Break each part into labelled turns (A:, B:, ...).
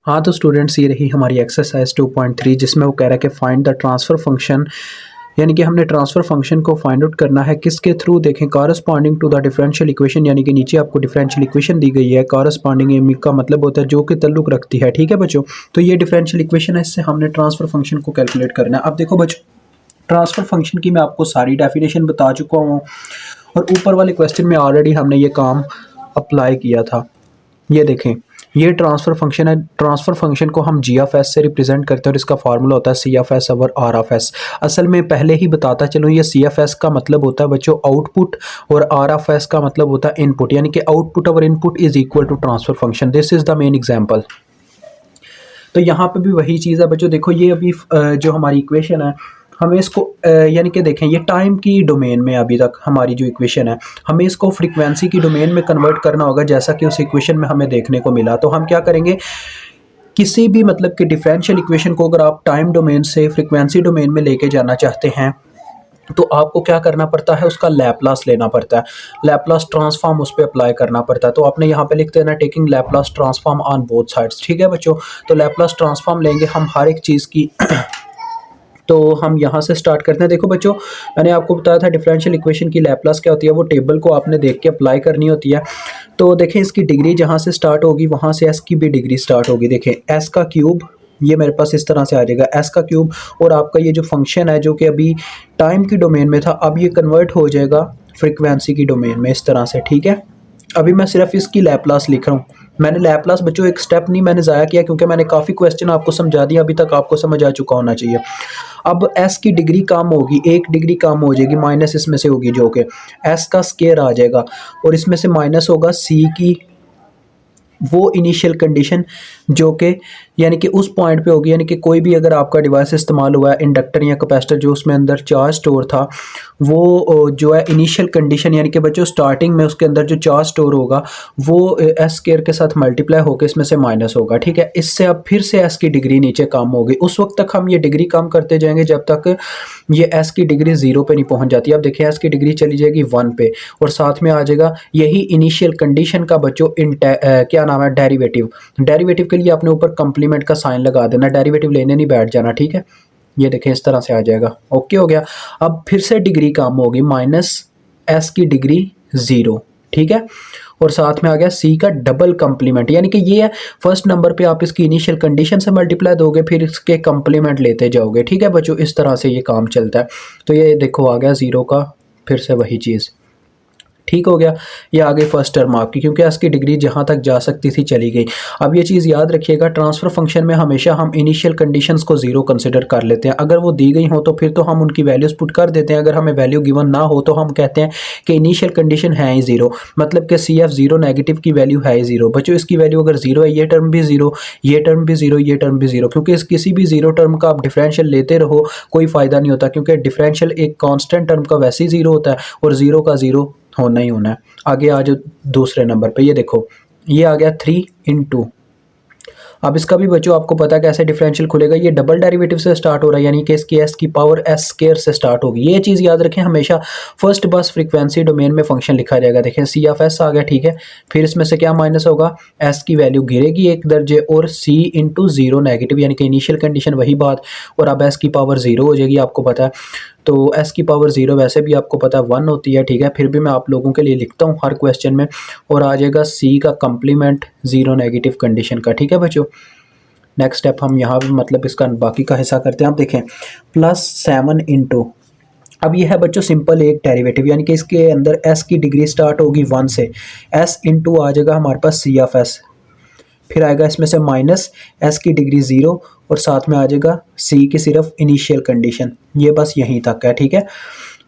A: हाँ तो स्टूडेंट्स, ये रही हमारी एक्सरसाइज 2.3 जिसमें वो कह रहा है कि फाइंड द ट्रांसफ़र फंक्शन, यानी कि हमने ट्रांसफ़र फंक्शन को फाइंड आउट करना है किसके थ्रू। देखें, corresponding to the differential equation, यानी कि नीचे आपको डिफरेंशियल इक्वेशन दी गई है। कॉरस्पॉन्डिंग का मतलब होता है जो कि ताल्लुक़ रखती है, ठीक है बच्चों। तो ये डिफरेंशियल इक्वेशन है, इससे हमने ट्रांसफ़र फंक्शन को कैलकुलेट करना है। अब देखो बच्चों, ट्रांसफ़र फंक्शन की मैं आपको सारी डेफिनेशन बता चुका हूँ और ऊपर वाले क्वेश्चन में ऑलरेडी हमने ये काम अप्लाई किया था। ये देखें, ये ट्रांसफ़र फंक्शन है। ट्रांसफ़र फंक्शन को हम जी ऑफ एस से रिप्रेजेंट करते हैं और इसका फार्मूला होता है C of S over R of S. असल में पहले ही बताता चलूँ, ये सी ऑफ एस का मतलब होता है बच्चों आउटपुट और आर ऑफ एस का मतलब होता है इनपुट, यानी कि आउटपुट और input is equal to transfer function. This is the main example. तो यहाँ पे भी वही चीज़ है बच्चों। देखो, ये अभी जो हमारी इक्वेशन है, हमें इसको यानी कि देखें, ये टाइम की डोमेन में अभी तक हमारी जो इक्वेशन है, हमें इसको फ्रीक्वेंसी की डोमेन में कन्वर्ट करना होगा, जैसा कि उस इक्वेशन में हमें देखने को मिला। तो हम क्या करेंगे, किसी भी मतलब कि डिफरेंशियल इक्वेशन को अगर आप टाइम डोमेन से फ्रीक्वेंसी डोमेन में लेके जाना चाहते हैं तो आपको क्या करना पड़ता है, उसका लैपलास लेना पड़ता है। लैपलास ट्रांसफॉर्म उस पर अप्लाई करना पड़ता है। तो आपने यहाँ पे लिख देना taking Laplace transform on both sides, ठीक है बच्चों। तो लैपलास ट्रांसफॉर्म लेंगे हम हर एक चीज़ की। तो हम यहाँ से स्टार्ट करते हैं। देखो बच्चों, मैंने आपको बताया था डिफरेंशियल इक्वेशन की लैपलास क्या होती है, वो टेबल को आपने देख के अप्लाई करनी होती है। तो देखें, इसकी डिग्री जहाँ से स्टार्ट होगी वहाँ से एस की भी डिग्री स्टार्ट होगी। देखें, एस का क्यूब, ये मेरे पास इस तरह से आ जाएगा एस का क्यूब, और आपका ये जो फंक्शन है जो कि अभी टाइम की डोमेन में था, अब ये कन्वर्ट हो जाएगा फ्रीक्वेंसी की डोमेन में इस तरह से, ठीक है। अभी मैं सिर्फ इसकी लैपलास लिख रहा हूँ। मैंने लैपलास बच्चों एक स्टेप नहीं मैंने ज़ाया किया, क्योंकि मैंने काफ़ी क्वेश्चन आपको समझा दिया, अभी तक आपको समझ आ चुका होना चाहिए। अब एस की डिग्री कम होगी, एक डिग्री कम हो जाएगी, माइनस इसमें से होगी, जो कि एस का स्केयर आ जाएगा, और इसमें से माइनस होगा सी की वो इनिशियल कंडीशन जो कि यानी कि उस पॉइंट पे होगी। यानी कि कोई भी अगर आपका डिवाइस इस्तेमाल हुआ है, इंडक्टर या कैपेसिटर, जो उसमें अंदर चार्ज स्टोर था, वो जो है इनिशियल कंडीशन, यानी कि बच्चों स्टार्टिंग में उसके अंदर जो चार्ज स्टोर होगा वो एस स्केयर के साथ मल्टीप्लाई होकर इसमें से माइनस होगा, ठीक है। इससे अब फिर से एस की डिग्री नीचे कम होगी। उस वक्त तक हम ये डिग्री कम करते जाएंगे जब तक ये एस की डिग्री 0 पे नहीं पहुंच जाती। अब देखिए, एस की डिग्री चली जाएगी 1 पे, और साथ में आ जाएगा यही इनिशियल कंडीशन का बच्चों क्या नाम है, डेरिवेटिव। डेरिवेटिव के लिए आपने ऊपर कंप्लीमेंट का साइन लगा देना, डेरिवेटिव लेने नहीं बैठ जाना, ठीक है। ये देखें, इस तरह से आ जाएगा, ओके हो गया। अब फिर से डिग्री कम होगी, माइनस एस की डिग्री 0, ठीक है, और साथ में आ गया सी का डबल कंप्लीमेंट, यानी कि ये है फर्स्ट नंबर पे आप इसकी इनिशियल कंडीशन से मल्टीप्लाई दोगे, फिर इसके कंप्लीमेंट लेते जाओगे, ठीक है बच्चों। इस तरह से ये काम चलता है। तो ये देखो आ गया 0 का, फिर से वही चीज़, ठीक हो गया। ये आ गई फर्स्ट टर्म आपकी, क्योंकि इसकी डिग्री जहाँ तक जा सकती थी चली गई। अब ये चीज़ याद रखिएगा, ट्रांसफ़र फंक्शन में हमेशा हम इनिशियल कंडीशंस को 0 कंसिडर कर लेते हैं। अगर वो दी गई हो तो फिर तो हम उनकी वैल्यूज़ पुट कर देते हैं। अगर हमें वैल्यू गिवन ना हो तो हम कहते हैं कि इनिशियल कंडीशन है ही 0, मतलब कि सी एफ 0 नेगेटिव की वैल्यू है ही 0। बच्चों, इसकी वैल्यू अगर 0 है, ये टर्म भी 0, ये टर्म भी 0, ये टर्म भी 0, क्योंकि इस किसी भी 0 टर्म का आप डिफरेंशियल लेते रहो कोई फ़ायदा नहीं होता, क्योंकि डिफरेंशियल एक कॉन्स्टेंट टर्म का वैसे ही 0 होता है, और 0 का 0 होना ही होना है। आगे आ जाओ दूसरे नंबर पे, ये देखो ये आ गया 3 × अब इसका भी बच्चों आपको पता है कैसे डिफरेंशियल खुलेगा। ये डबल डेरिवेटिव से स्टार्ट हो रहा है, यानी कि इसकी एस की पावर एस स्केयर से स्टार्ट होगी। ये चीज़ याद रखें हमेशा, फर्स्ट बस फ्रीक्वेंसी डोमेन में फंक्शन लिखा जाएगा। देखें, सी ऑफ एस आ गया, ठीक है, फिर इसमें से क्या माइनस होगा, एस की वैल्यू गिरेगी एक दर्जे, और सी इंटू 0 नेगेटिव, यानी कि इनिशियल कंडीशन वही बात, और अब एस की पावर 0 हो जाएगी, आपको पता है। तो एस की पावर 0 वैसे भी आपको पता है 1 होती है, ठीक है, फिर भी मैं आप लोगों के लिए लिखता हूँ हर क्वेश्चन में, और आ जाएगा सी का कंप्लीमेंट 0 नेगेटिव कंडीशन का, ठीक है बच्चों। नेक्स्ट स्टेप हम यहाँ भी मतलब इसका बाकी का हिस्सा करते हैं। आप देखें, +7 × अब ये है बच्चों सिंपल एक डेरिवेटिव, यानी कि इसके अंदर s की डिग्री स्टार्ट होगी 1 से, s इंटू आ जाएगा हमारे पास सी ऑफ एस, फिर आएगा इसमें से माइनस एस की डिग्री 0, और साथ में आ जाएगा सी की सिर्फ इनिशियल कंडीशन। ये बस यहीं तक है, ठीक है।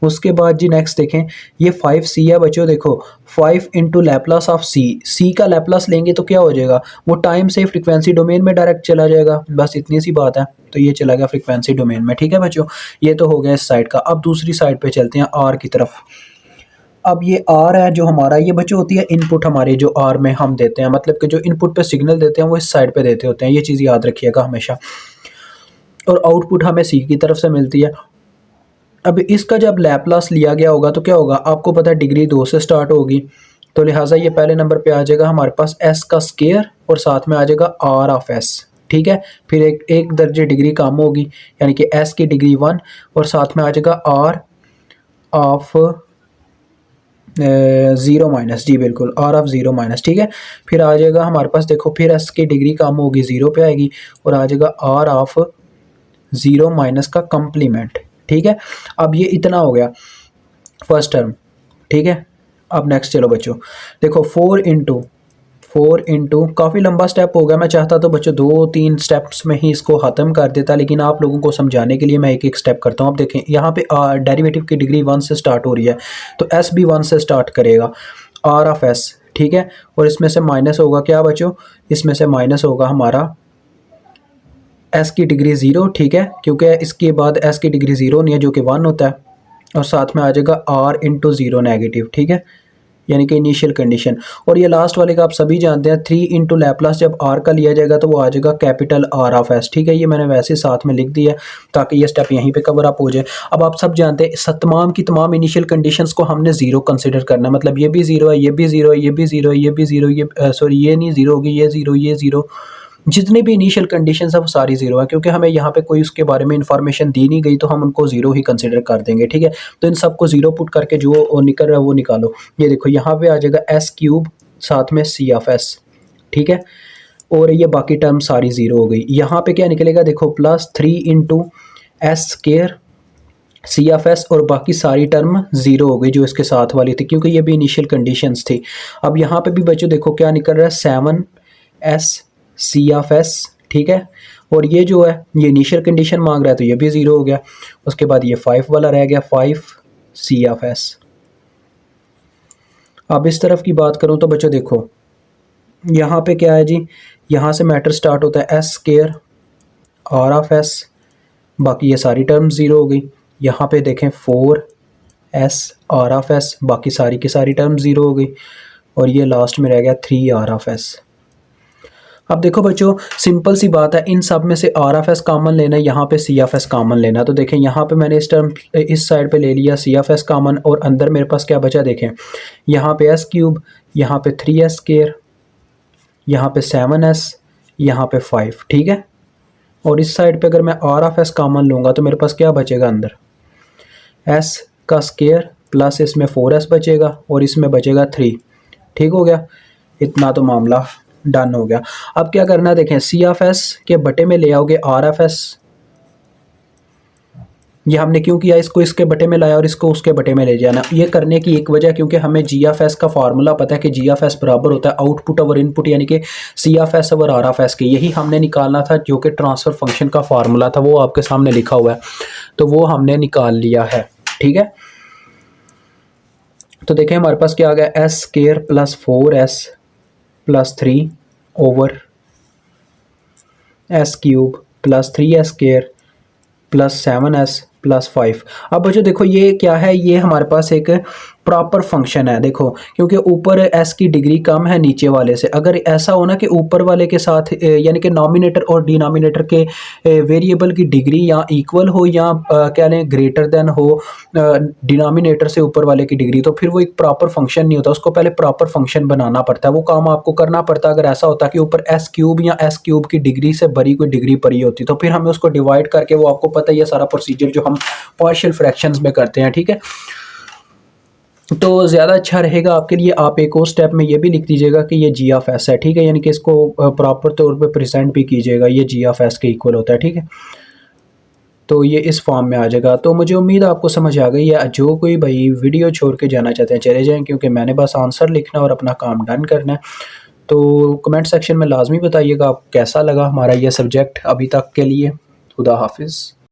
A: उसके बाद जी नेक्स्ट देखें, ये 5c है बच्चों। देखो 5 × लैपलास ऑफ सी का लैपलास लेंगे तो क्या हो जाएगा, वो टाइम से फ्रीक्वेंसी डोमेन में डायरेक्ट चला जाएगा, बस इतनी सी बात है। तो ये चला गया फ्रीक्वेंसी डोमेन में, ठीक है बच्चों। ये तो हो गया इस साइड का। अब दूसरी साइड पे चलते हैं, आर की तरफ। अब ये आर है जो हमारा, ये बच्चों होती है इनपुट हमारे, जो आर में हम देते हैं, मतलब कि जो इनपुट पे सिग्नल देते हैं वो इस साइड पे देते होते हैं। ये चीज़ याद रखिएगा हमेशा। और आउटपुट हमें सी की तरफ से मिलती है। अब इसका जब लैपलास लिया गया होगा तो क्या होगा, आपको पता है डिग्री 2 से स्टार्ट होगी, तो लिहाजा ये पहले नंबर पे आ जाएगा हमारे पास एस का स्केयर और साथ में आ जाएगा आर ऑफ एस, ठीक है। फिर एक दर्जे डिग्री कम होगी, यानी कि एस की डिग्री 1 और साथ में आ जाएगा आर ऑफ 0 माइनस, जी बिल्कुल, आर ऑफ 0 माइनस, ठीक है। फिर आ जाएगा हमारे पास, देखो फिर एस की डिग्री कम होगी, 0 पे आएगी और आ जाएगा आर ऑफ 0 माइनस का कम्प्लीमेंट, ठीक है। अब ये इतना हो गया फर्स्ट टर्म, ठीक है। अब नेक्स्ट चलो बच्चों, देखो 4 इंटू काफ़ी लंबा स्टेप हो गया, मैं चाहता तो बच्चों 2-3 स्टेप्स में ही इसको ख़त्म कर देता, लेकिन आप लोगों को समझाने के लिए मैं एक एक स्टेप करता हूँ। अब देखें यहाँ पे डेरिवेटिव की डिग्री 1 से स्टार्ट हो रही है, तो एस भी 1 से स्टार्ट करेगा, आर ऑफ एस, ठीक है। और इसमें से माइनस होगा क्या बच्चों, इसमें से माइनस होगा हमारा एस की डिग्री 0, ठीक है, क्योंकि इसके बाद एस की डिग्री 0 नहीं है जो कि 1 होता है, और साथ में आ जाएगा आर इंटू 0 नेगेटिव, ठीक है, यानी कि इनिशियल कंडीशन। और ये लास्ट वाले का आप सभी जानते हैं, 3 इंटू लैप्लास जब आर का लिया जाएगा तो वो आ जाएगा कैपिटल आर ऑफ एस, ठीक है। ये मैंने वैसे साथ में लिख दिया ताकि ये स्टेप यहीं पे कवर अप हो जाए। अब आप सब जानते हैं तमाम की तमाम इनिशियल कंडीशंस को हमने 0 कंसिडर करना, मतलब ये भी 0 है, ये भी 0 है, ये भी 0 है, ये भी 0, ये सॉरी ये नहीं 0 होगी, ये 0, ये 0, जितनी भी इनिशियल कंडीशंस है वो सारी 0 है, क्योंकि हमें यहाँ पे कोई उसके बारे में इंफॉर्मेशन दी नहीं गई तो हम उनको 0 ही कंसिडर कर देंगे, ठीक है। तो इन सबको 0 पुट करके जो निकल रहा है वो निकालो। ये देखो यहाँ पे आ जाएगा एस क्यूब साथ में सी ऑफ एस, ठीक है, और ये बाकी टर्म सारी 0 हो गई। यहाँ पे क्या निकलेगा, देखो plus 3 into S square C of S और बाकी सारी टर्म 0 हो गई जो इसके साथ वाली थी, क्योंकि ये भी इनिशियल कंडीशंस थी। अब यहाँ पे भी बच्चों देखो क्या निकल रहा है, 7 एस सी ऑफ एस, ठीक है, और ये जो है ये इनिशियल कंडीशन मांग रहा है तो ये भी 0 हो गया। उसके बाद ये 5 वाला रह गया, 5 सी ऑफ एस। अब इस तरफ की बात करूं तो बच्चों देखो यहाँ पे क्या है जी, यहाँ से मैटर स्टार्ट होता है S square R of S, बाकी ये सारी टर्म 0 हो गई। यहाँ पे देखें 4 एस आर ऑफ एस, बाकी सारी की सारी टर्म 0 हो गई, और ये लास्ट में रह गया 3 आर ऑफ एस। अब देखो बच्चों सिंपल सी बात है, इन सब में से आर ऑफ एस कॉमन लेना है, यहाँ पे सी ऑफ एस कॉमन लेना है। तो देखें यहाँ पे मैंने इस टर्म इस साइड पे ले लिया सी ऑफ एस कॉमन, और अंदर मेरे पास क्या बचा, देखें यहाँ पे एस क्यूब, यहाँ पे 3 एस स्केयर, यहाँ पे 7 एस, यहाँ पे 5, ठीक है। और इस साइड पे अगर मैं आर ऑफ एस कॉमन लूँगा तो मेरे पास क्या बचेगा, अंदर एस का स्केयर प्लस इसमें 4s बचेगा और इसमें बचेगा 3, ठीक हो गया। इतना तो मामला डन हो गया। अब क्या करना है, देखें सी ऑफ एस के बटे में ले आओगे आर ऑफ एस, ये हमने क्यों किया, इसको इसके बटे में लाया और इसको उसके बटे में ले जाना। ये करने की एक वजह, क्योंकि हमें जी ऑफ एस का फार्मूला पता है कि जी ऑफ एस बराबर होता है आउटपुट ओवर इनपुट, यानी कि C of S over R of S के। यही हमने निकालना था जो कि ट्रांसफ़र फंक्शन का फार्मूला था, वो आपके सामने लिखा हुआ है, तो वो हमने निकाल लिया है, ठीक है। तो देखें हमारे पास क्या आ गया, S square plus 4s plus 3 over S cube plus 3s square plus 7s plus 5। अब बच्चों देखो ये क्या है, ये हमारे पास एक प्रॉपर फंक्शन है, देखो क्योंकि ऊपर s की डिग्री कम है नीचे वाले से। अगर ऐसा हो ना कि ऊपर वाले के साथ यानी कि नॉमिनेटर और डिनोमिनेटर के वेरिएबल की डिग्री या इक्वल हो या क्या लें ग्रेटर देन हो डिनोमिनेटर से ऊपर वाले की डिग्री, तो फिर वो एक प्रॉपर फंक्शन नहीं होता, उसको पहले प्रॉपर फंक्शन बनाना पड़ता है, वो काम आपको करना पड़ता है। अगर ऐसा होता कि ऊपर एस क्यूब या एस क्यूब की डिग्री से बड़ी कोई डिग्री पड़ी होती तो फिर हमें उसको डिवाइड करके, वो आपको पता है ये सारा प्रोसीजर जो हम पार्शियल फ्रैक्शंस में करते हैं, ठीक है। तो ज़्यादा अच्छा रहेगा आपके लिए, आप एक और स्टेप में ये भी लिख दीजिएगा कि ये जी ऑफ एस है, ठीक है, यानी कि इसको प्रॉपर तौर पे प्रेजेंट भी कीजिएगा, ये जी ऑफ एस के इक्वल होता है, ठीक है। तो ये इस फॉर्म में आ जाएगा। तो मुझे उम्मीद है आपको समझ आ गई है। जो कोई भाई वीडियो छोड़ के जाना चाहते हैं चले जाएँ, क्योंकि मैंने बस आंसर लिखना और अपना काम डन करना है। तो कमेंट सेक्शन में लाजमी बताइएगा आप कैसा लगा हमारा ये सब्जेक्ट अभी तक के लिए। खुदा हाफिज़।